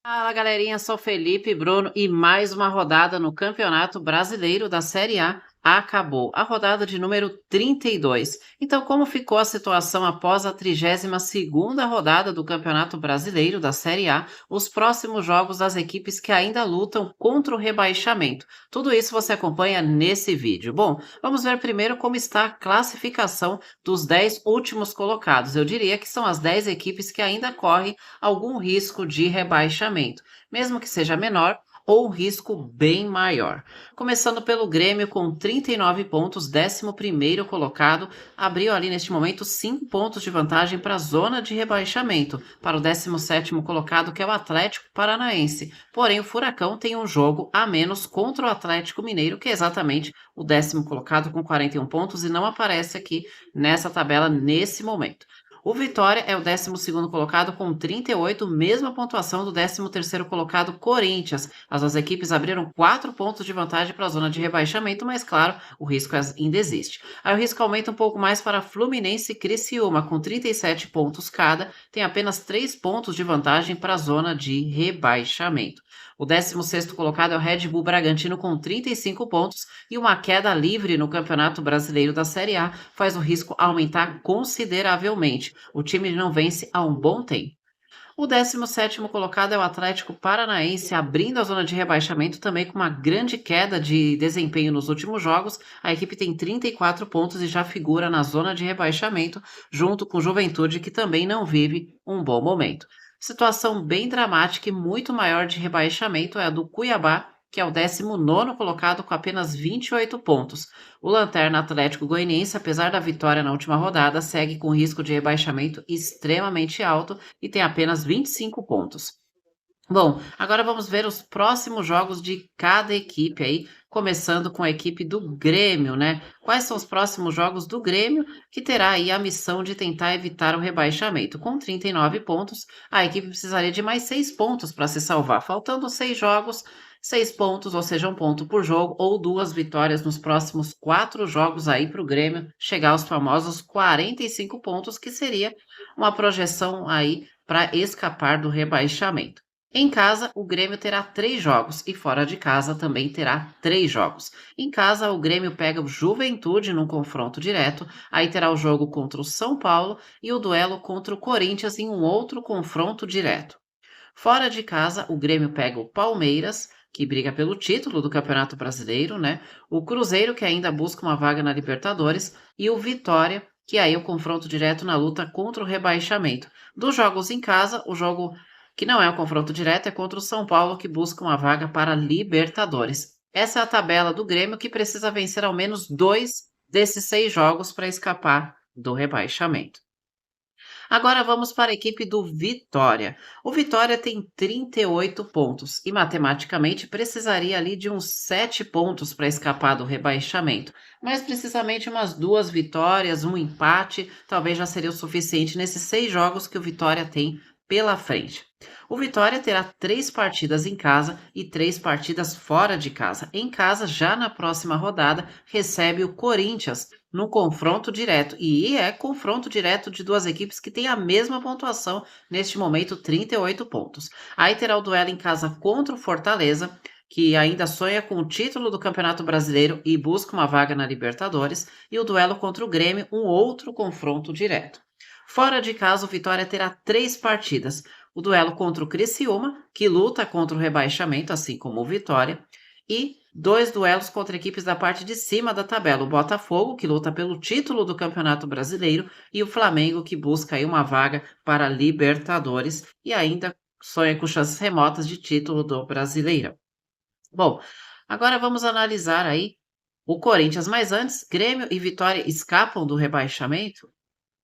Fala galerinha, sou Felipe Bruno e mais uma rodada no Campeonato Brasileiro da Série A acabou. A rodada de número 32. Então, como ficou a situação após a 32ª rodada do Campeonato Brasileiro da Série A, os próximos jogos das equipes que ainda lutam contra o rebaixamento? Tudo isso você acompanha nesse vídeo. Bom, vamos ver primeiro como está a classificação dos 10 últimos colocados. Eu diria que são as 10 equipes que ainda correm algum risco de rebaixamento, mesmo que seja menor ou um risco bem maior. Começando pelo Grêmio com 39 pontos, 11º colocado, abriu ali neste momento 5 pontos de vantagem para a zona de rebaixamento, para o 17º colocado, que é o Atlético Paranaense. Porém, o Furacão tem um jogo a menos contra o Atlético Mineiro, que é exatamente o 10º colocado com 41 pontos e não aparece aqui nessa tabela nesse momento. O Vitória é o 12º colocado com 38, mesma pontuação do 13º colocado Corinthians. As duas equipes abriram 4 pontos de vantagem para a zona de rebaixamento, mas claro, o risco ainda existe. Aí o risco aumenta um pouco mais para Fluminense e Criciúma, com 37 pontos cada, tem apenas 3 pontos de vantagem para a zona de rebaixamento. O 16º colocado é o Red Bull Bragantino com 35 pontos e uma queda livre no Campeonato Brasileiro da Série A faz o risco aumentar consideravelmente. O time não vence há um bom tempo. O 17º colocado é o Atlético Paranaense, abrindo a zona de rebaixamento também com uma grande queda de desempenho nos últimos jogos. A equipe tem 34 pontos e já figura na zona de rebaixamento, junto com o Juventude, que também não vive um bom momento. Situação bem dramática e muito maior de rebaixamento é a do Cuiabá, que é o 19º colocado com apenas 28 pontos. O Lanterna Atlético Goianiense, apesar da vitória na última rodada, segue com risco de rebaixamento extremamente alto e tem apenas 25 pontos. Bom, agora vamos ver os próximos jogos de cada equipe aí, começando com a equipe do Grêmio, né? Quais são os próximos jogos do Grêmio, que terá aí a missão de tentar evitar o rebaixamento? Com 39 pontos, a equipe precisaria de mais 6 pontos para se salvar. Faltando 6 jogos, 6 pontos, ou seja, um ponto por jogo, ou 2 vitórias nos próximos 4 jogos aí para o Grêmio chegar aos famosos 45 pontos, que seria uma projeção aí para escapar do rebaixamento. Em casa, o Grêmio terá 3 jogos e fora de casa também terá 3 jogos. Em casa, o Grêmio pega o Juventude num confronto direto, aí terá o jogo contra o São Paulo e o duelo contra o Corinthians em um outro confronto direto. Fora de casa, o Grêmio pega o Palmeiras, que briga pelo título do Campeonato Brasileiro, né? O Cruzeiro, que ainda busca uma vaga na Libertadores, e o Vitória, que aí é o confronto direto na luta contra o rebaixamento. Dos jogos em casa, o jogo que não é um confronto direto é contra o São Paulo, que busca uma vaga para a Libertadores. Essa é a tabela do Grêmio, que precisa vencer ao menos 2 desses 6 jogos para escapar do rebaixamento. Agora vamos para a equipe do Vitória. O Vitória tem 38 pontos e matematicamente precisaria ali de uns 7 pontos para escapar do rebaixamento. Mas precisamente umas 2 vitórias, um empate, talvez já seria o suficiente nesses 6 jogos que o Vitória tem pela frente. O Vitória terá 3 partidas em casa e 3 partidas fora de casa. Em casa, já na próxima rodada, recebe o Corinthians no confronto direto. E é confronto direto de duas equipes que têm a mesma pontuação, neste momento, 38 pontos. Aí terá o duelo em casa contra o Fortaleza, que ainda sonha com o título do Campeonato Brasileiro e busca uma vaga na Libertadores, e o duelo contra o Grêmio, um outro confronto direto. Fora de casa, o Vitória terá 3 partidas. O duelo contra o Criciúma, que luta contra o rebaixamento, assim como o Vitória, e 2 duelos contra equipes da parte de cima da tabela, o Botafogo, que luta pelo título do Campeonato Brasileiro, e o Flamengo, que busca aí uma vaga para a Libertadores e ainda sonha com chances remotas de título do Brasileirão. Bom, agora vamos analisar aí o Corinthians, mas antes, Grêmio e Vitória escapam do rebaixamento?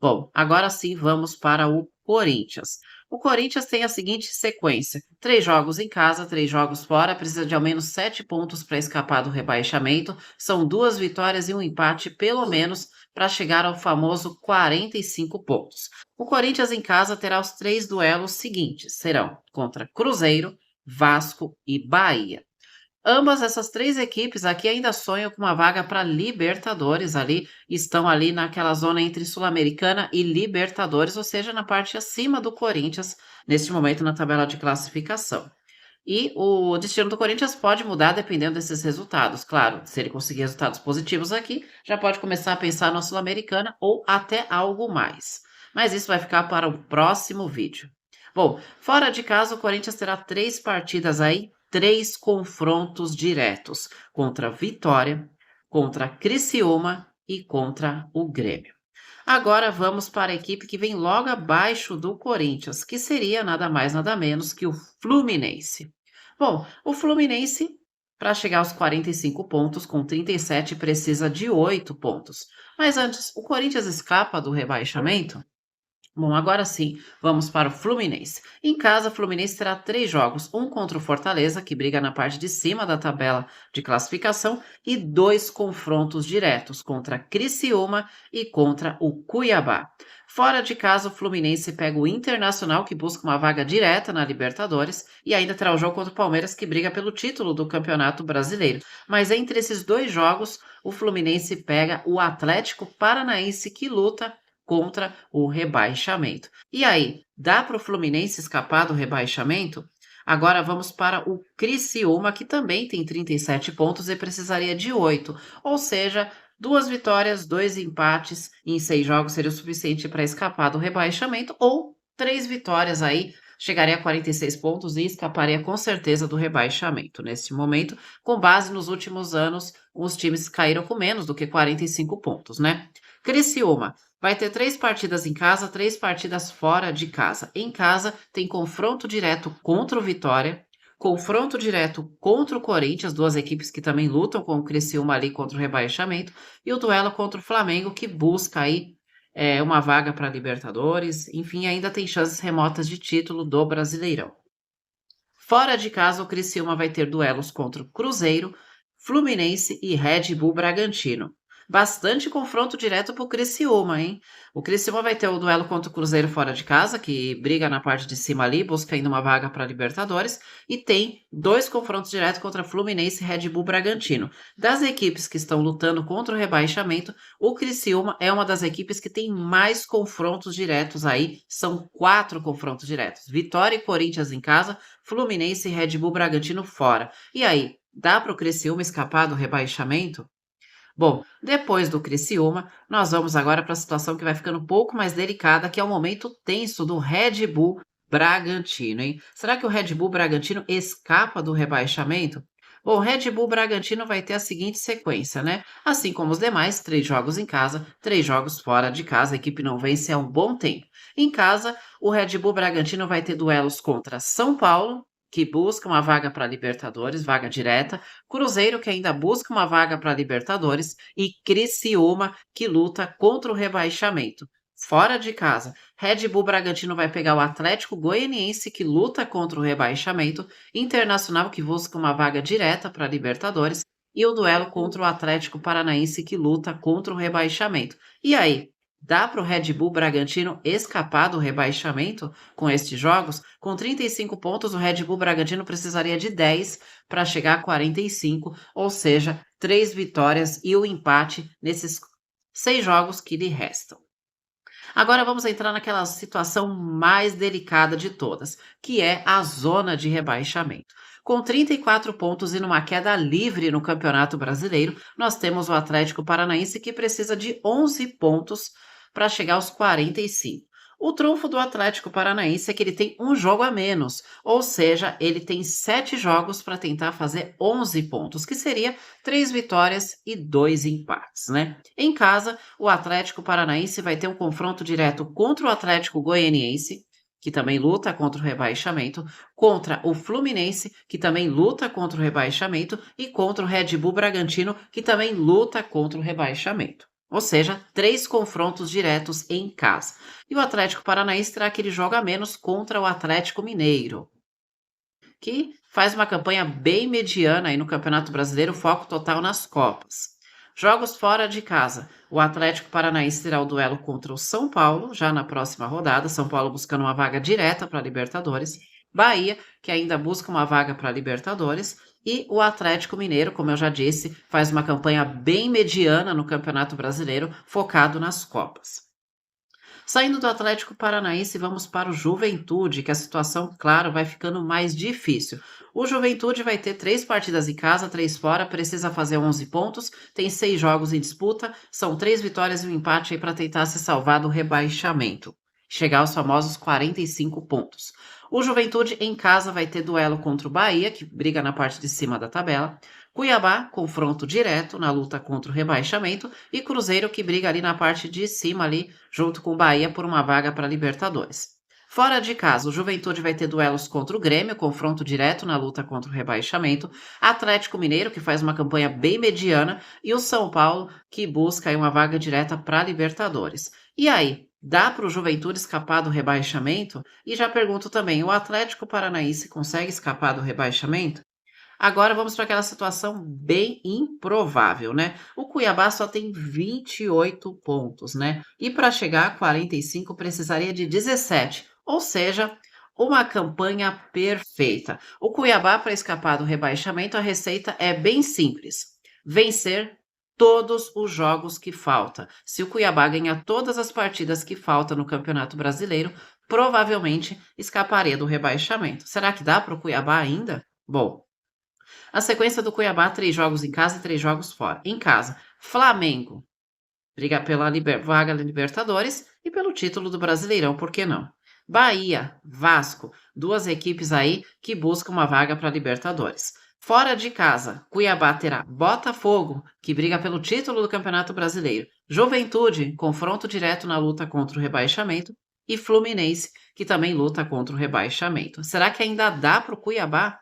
Bom, agora sim vamos para o Corinthians. O Corinthians tem a seguinte sequência: 3 jogos em casa, 3 jogos fora, precisa de ao menos 7 pontos para escapar do rebaixamento. São 2 vitórias e um empate, pelo menos, para chegar ao famoso 45 pontos. O Corinthians em casa terá os 3 duelos seguintes: serão contra Cruzeiro, Vasco e Bahia. Ambas essas 3 equipes aqui ainda sonham com uma vaga para Libertadores ali, estão ali naquela zona entre Sul-Americana e Libertadores, ou seja, na parte acima do Corinthians, neste momento na tabela de classificação. E o destino do Corinthians pode mudar dependendo desses resultados. Claro, se ele conseguir resultados positivos aqui, já pode começar a pensar na Sul-Americana ou até algo mais. Mas isso vai ficar para o próximo vídeo. Bom, fora de casa, o Corinthians terá 3 partidas aí, 3 confrontos diretos contra Vitória, contra Criciúma e contra o Grêmio. Agora vamos para a equipe que vem logo abaixo do Corinthians, que seria nada mais nada menos que o Fluminense. Bom, o Fluminense, para chegar aos 45 pontos, com 37, precisa de 8 pontos. Mas antes, o Corinthians escapa do rebaixamento? Bom, agora sim, vamos para o Fluminense. Em casa, o Fluminense terá 3 jogos, um contra o Fortaleza, que briga na parte de cima da tabela de classificação, e 2 confrontos diretos contra Criciúma e contra o Cuiabá. Fora de casa, o Fluminense pega o Internacional, que busca uma vaga direta na Libertadores, e ainda terá o jogo contra o Palmeiras, que briga pelo título do Campeonato Brasileiro. Mas entre esses 2 jogos, o Fluminense pega o Atlético Paranaense, que luta contra o rebaixamento. E aí, dá para o Fluminense escapar do rebaixamento? Agora vamos para o Criciúma, que também tem 37 pontos e precisaria de 8, ou seja, 2 vitórias, 2 empates em 6 jogos seria o suficiente para escapar do rebaixamento, ou 3 vitórias aí, chegaria a 46 pontos e escaparia com certeza do rebaixamento. Nesse momento, com base nos últimos anos, os times caíram com menos do que 45 pontos, né? Criciúma vai ter 3 partidas em casa, 3 partidas fora de casa. Em casa, tem confronto direto contra o Vitória, confronto direto contra o Corinthians, 2 equipes que também lutam com o Criciúma ali contra o rebaixamento, e o duelo contra o Flamengo, que busca aí uma vaga para Libertadores, enfim, ainda tem chances remotas de título do Brasileirão. Fora de casa, o Criciúma vai ter duelos contra o Cruzeiro, Fluminense e Red Bull Bragantino. Bastante confronto direto para o Criciúma, hein? O Criciúma vai ter o duelo contra o Cruzeiro fora de casa, que briga na parte de cima ali, busca ainda uma vaga para Libertadores, e tem 2 confrontos diretos contra Fluminense e Red Bull Bragantino. Das equipes que estão lutando contra o rebaixamento, o Criciúma é uma das equipes que tem mais confrontos diretos aí, são 4 confrontos diretos. Vitória e Corinthians em casa, Fluminense e Red Bull Bragantino fora. E aí, dá para o Criciúma escapar do rebaixamento? Bom, depois do Criciúma, nós vamos agora para a situação que vai ficando um pouco mais delicada, que é o momento tenso do Red Bull Bragantino, hein? Será que o Red Bull Bragantino escapa do rebaixamento? Bom, o Red Bull Bragantino vai ter a seguinte sequência, né? Assim como os demais, 3 jogos em casa, 3 jogos fora de casa. A equipe não vence há um bom tempo. Em casa, o Red Bull Bragantino vai ter duelos contra São Paulo, que busca uma vaga para Libertadores, vaga direta, Cruzeiro, que ainda busca uma vaga para Libertadores, e Criciúma, que luta contra o rebaixamento. Fora de casa, Red Bull Bragantino vai pegar o Atlético Goianiense, que luta contra o rebaixamento, Internacional, que busca uma vaga direta para Libertadores, e o duelo contra o Atlético Paranaense, que luta contra o rebaixamento. E aí, dá para o Red Bull Bragantino escapar do rebaixamento com estes jogos? Com 35 pontos, o Red Bull Bragantino precisaria de 10 para chegar a 45, ou seja, 3 vitórias e o empate nesses 6 jogos que lhe restam. Agora vamos entrar naquela situação mais delicada de todas, que é a zona de rebaixamento. Com 34 pontos e numa queda livre no Campeonato Brasileiro, nós temos o Atlético Paranaense, que precisa de 11 pontos para chegar aos 45. O trunfo do Atlético Paranaense é que ele tem um jogo a menos, ou seja, ele tem 7 jogos para tentar fazer 11 pontos, que seria 3 vitórias e 2 empates, né? Em casa, o Atlético Paranaense vai ter um confronto direto contra o Atlético Goianiense, que também luta contra o rebaixamento, contra o Fluminense, que também luta contra o rebaixamento, e contra o Red Bull Bragantino, que também luta contra o rebaixamento. Ou seja, 3 confrontos diretos em casa. E o Atlético Paranaense terá aquele jogo a menos contra o Atlético Mineiro, que faz uma campanha bem mediana aí no Campeonato Brasileiro, foco total nas Copas. Jogos fora de casa. O Atlético Paranaense terá o duelo contra o São Paulo, já na próxima rodada. São Paulo buscando uma vaga direta para a Libertadores. Bahia, que ainda busca uma vaga para a Libertadores, e o Atlético Mineiro, como eu já disse, faz uma campanha bem mediana no Campeonato Brasileiro, focado nas Copas. Saindo do Atlético Paranaense, vamos para o Juventude, que a situação, claro, vai ficando mais difícil. O Juventude vai ter 3 partidas em casa, 3 fora, precisa fazer 11 pontos, tem 6 jogos em disputa, são 3 vitórias e um empate aí para tentar se salvar do rebaixamento, chegar aos famosos 45 pontos. O Juventude em casa vai ter duelo contra o Bahia, que briga na parte de cima da tabela. Cuiabá, confronto direto na luta contra o rebaixamento, e Cruzeiro, que briga ali na parte de cima ali, junto com o Bahia por uma vaga para Libertadores. Fora de casa, o Juventude vai ter duelos contra o Grêmio, confronto direto na luta contra o rebaixamento, Atlético Mineiro, que faz uma campanha bem mediana, e o São Paulo, que busca aí uma vaga direta para a Libertadores. E aí, dá para o Juventude escapar do rebaixamento? E já pergunto também, o Atlético Paranaense consegue escapar do rebaixamento? Agora vamos para aquela situação bem improvável, né? O Cuiabá só tem 28 pontos, né? E para chegar a 45 precisaria de 17, ou seja, uma campanha perfeita. O Cuiabá, para escapar do rebaixamento, a receita é bem simples: vencer todos os jogos que faltam. Se o Cuiabá ganhar todas as partidas que faltam no Campeonato Brasileiro, provavelmente escaparia do rebaixamento. Será que dá para o Cuiabá ainda? Bom, a sequência do Cuiabá: 3 jogos em casa e 3 jogos fora. Em casa, Flamengo, briga pela vaga da Libertadores e pelo título do Brasileirão, por que não? Bahia, Vasco, duas equipes aí que buscam uma vaga para a Libertadores. Fora de casa, Cuiabá terá Botafogo, que briga pelo título do Campeonato Brasileiro, Juventude, confronto direto na luta contra o rebaixamento, e Fluminense, que também luta contra o rebaixamento. Será que ainda dá para o Cuiabá?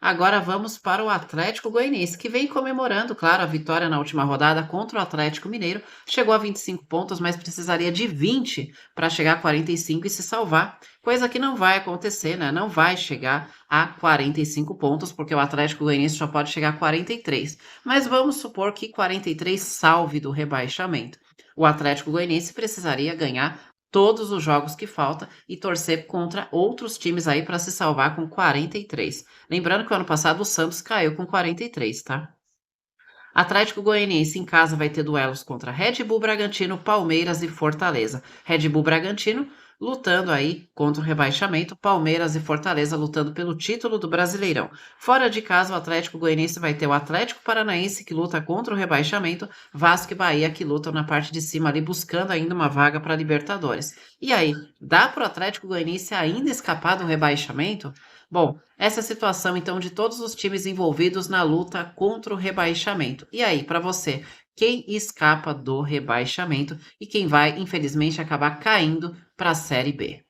Agora vamos para o Atlético Goianiense, que vem comemorando, claro, a vitória na última rodada contra o Atlético Mineiro. Chegou a 25 pontos, mas precisaria de 20 para chegar a 45 e se salvar, coisa que não vai acontecer, né? Não vai chegar a 45 pontos, porque o Atlético Goianiense só pode chegar a 43. Mas vamos supor que 43 salve do rebaixamento. O Atlético Goianiense precisaria ganhar todos os jogos que falta e torcer contra outros times aí para se salvar com 43. Lembrando que o ano passado o Santos caiu com 43, tá? Atlético Goianiense em casa vai ter duelos contra Red Bull Bragantino, Palmeiras e Fortaleza. Red Bull Bragantino lutando aí contra o rebaixamento, Palmeiras e Fortaleza lutando pelo título do Brasileirão. Fora de casa, o Atlético Goianiense vai ter o Atlético Paranaense, que luta contra o rebaixamento, Vasco e Bahia, que lutam na parte de cima ali, buscando ainda uma vaga para a Libertadores. E aí, dá para o Atlético Goianiense ainda escapar do rebaixamento? Bom, essa é a situação então de todos os times envolvidos na luta contra o rebaixamento. E aí, para você, quem escapa do rebaixamento e quem vai, infelizmente, acabar caindo para a Série B?